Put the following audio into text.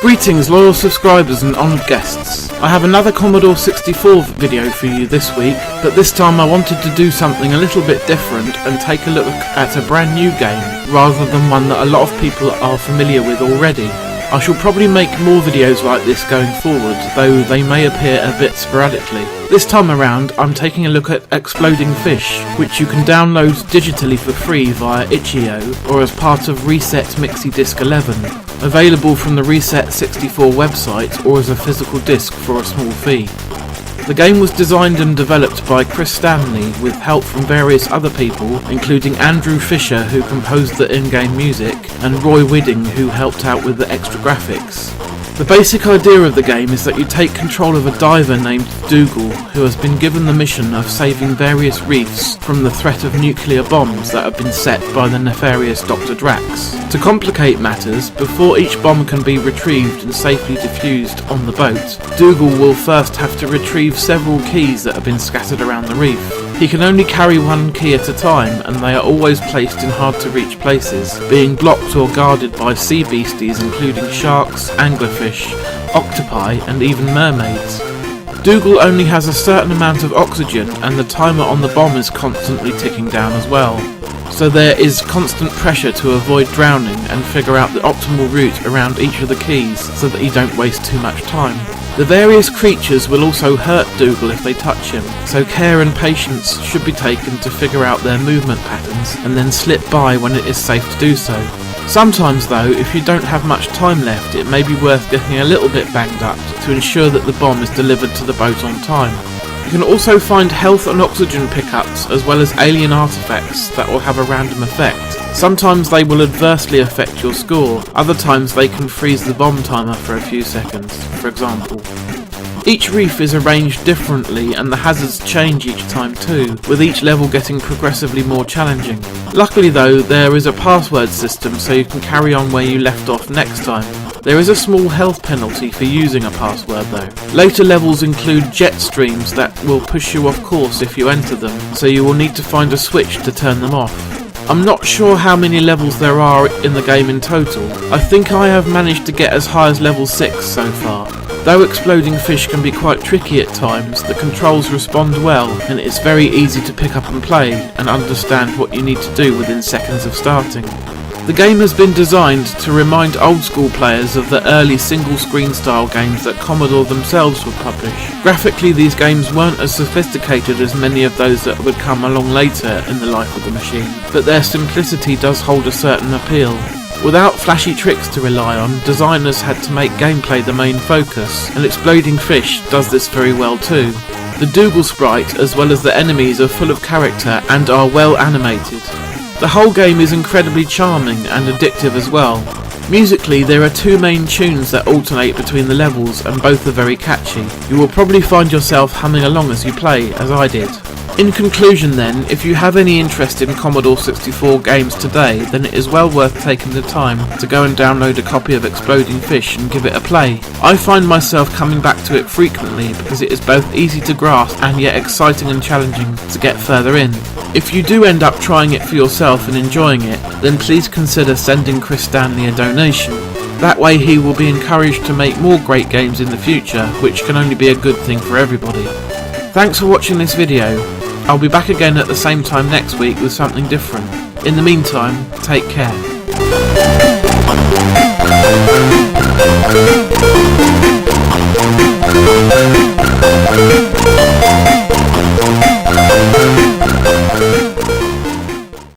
Greetings loyal subscribers and honoured guests. I have another Commodore 64 video for you this week, but this time I wanted to do something a little bit different and take a look at a brand new game, rather than one that a lot of people are familiar with already. I shall probably make more videos like this going forward, though they may appear a bit sporadically. This time around I'm taking a look at Exploding Fish, which you can download digitally for free via itch.io or as part of Reset Mixi Disc 11, available from the Reset 64 website or as a physical disc for a small fee. The game was designed and developed by Chris Stanley with help from various other people, including Andrew Fisher, who composed the in-game music, and Roy Widding, who helped out with the extra graphics. The basic idea of the game is that you take control of a diver named Dougal, who has been given the mission of saving various reefs from the threat of nuclear bombs that have been set by the nefarious Doctor Drax. To complicate matters, before each bomb can be retrieved and safely defused on the boat, Dougal will first have to retrieve several keys that have been scattered around the reef. He can only carry one key at a time, and they are always placed in hard to reach places, being blocked or guarded by sea beasties including sharks, anglerfish, octopi and even mermaids. Dougal only has a certain amount of oxygen, and the timer on the bomb is constantly ticking down as well. So there is constant pressure to avoid drowning and figure out the optimal route around each of the keys so that you don't waste too much time. The various creatures will also hurt Dougal if they touch him, so care and patience should be taken to figure out their movement patterns and then slip by when it is safe to do so. Sometimes though, if you don't have much time left, it may be worth getting a little bit banged up to ensure that the bomb is delivered to the boat on time. You can also find health and oxygen pickups as well as alien artifacts that will have a random effect. Sometimes they will adversely affect your score, other times they can freeze the bomb timer for a few seconds, for example. Each reef is arranged differently and the hazards change each time too, with each level getting progressively more challenging. Luckily though, there is a password system so you can carry on where you left off next time. There is a small health penalty for using a password though. Later levels include jet streams that will push you off course if you enter them, so you will need to find a switch to turn them off. I'm not sure how many levels there are in the game in total. I think I have managed to get as high as level 6 so far. Though Exploding Fish can be quite tricky at times, the controls respond well and it's very easy to pick up and play and understand what you need to do within seconds of starting. The game has been designed to remind old school players of the early single screen style games that Commodore themselves would publish. Graphically these games weren't as sophisticated as many of those that would come along later in the life of the machine, but their simplicity does hold a certain appeal. Without flashy tricks to rely on, designers had to make gameplay the main focus, and Exploding Fish does this very well too. The Dougal sprite as well as the enemies are full of character and are well animated. The whole game is incredibly charming and addictive as well. Musically, there are two main tunes that alternate between the levels and both are very catchy. You will probably find yourself humming along as you play, as I did. In conclusion then, if you have any interest in Commodore 64 games today, then it is well worth taking the time to go and download a copy of Exploding Fish and give it a play. I find myself coming back to it frequently because it is both easy to grasp and yet exciting and challenging to get further in. If you do end up trying it for yourself and enjoying it, then please consider sending Chris Stanley a donation. That way he will be encouraged to make more great games in the future, which can only be a good thing for everybody. Thanks for watching this video. I'll be back again at the same time next week with something different. In the meantime, take care.